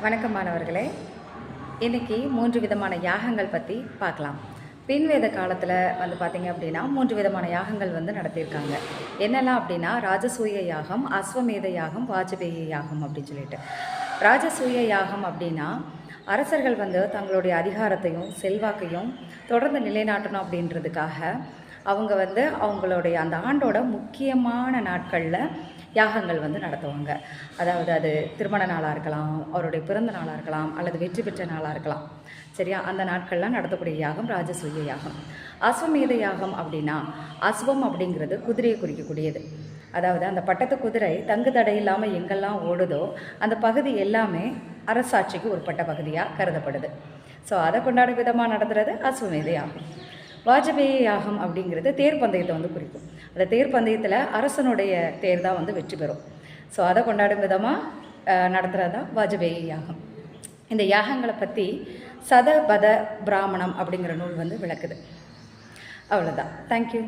வணக்கம் மாணவர்களே. இன்றைக்கி 3 விதமான யாகங்கள் பற்றி பார்க்கலாம். பின்வேத காலத்தில் பார்த்திங்க அப்படின்னா 3 விதமான யாகங்கள் நடத்தியிருக்காங்க. என்னெல்லாம் அப்படின்னா ராஜசூய யாகம், அஸ்வமேத யாகம், வாஜபேய யாகம் அப்படின்னு சொல்லிட்டு. ராஜசூய யாகம் அப்படின்னா அரசர்கள் தங்களுடைய அதிகாரத்தையும் செல்வாக்கையும் தொடர்ந்து நிலைநாட்டணும் அப்படின்றதுக்காக அவங்க அவங்களுடைய அந்த ஆண்டோட முக்கியமான நாட்களில் யாகங்கள் நடத்துவாங்க. அதாவது அது திருமண நாளாக இருக்கலாம், அவருடைய பிறந்த நாளாக இருக்கலாம், அல்லது வெற்றி பெற்ற நாளாக இருக்கலாம். சரியா? அந்த நாட்கள்லாம் நடத்தக்கூடிய யாகம் ராஜசூய யாகம். அஸ்வமேத யாகம் அப்படின்னா அஸ்வம் அப்படிங்கிறது குதிரையை குறிக்கக்கூடியது. அதாவது அந்த பட்டத்து குதிரை தங்கு தடை இல்லாமல் எங்கெல்லாம் ஓடுதோ அந்த பகுதி எல்லாமே அரசாட்சிக்கு உட்பட்ட பகுதியாக கருதப்படுது. ஸோ அதை கொண்டாடும் விதமாக நடத்துகிறது அஸ்வமேத யாகம். வாஜபேய யாகம் அப்படிங்கிறது தேர் பந்தயத்தை குறிக்கும். அந்த தேர் பந்தயத்தில் அரசனுடைய தேர் தான் வெற்றி பெறும். ஸோ அதை கொண்டாடும் விதமாக நடத்துகிறது தான் வாஜபேய யாகம். இந்த யாகங்களை பற்றி சதபத பிராமணம் அப்படிங்கிற நூல் விளக்குது. அவ்வளோதான். தேங்க்யூ.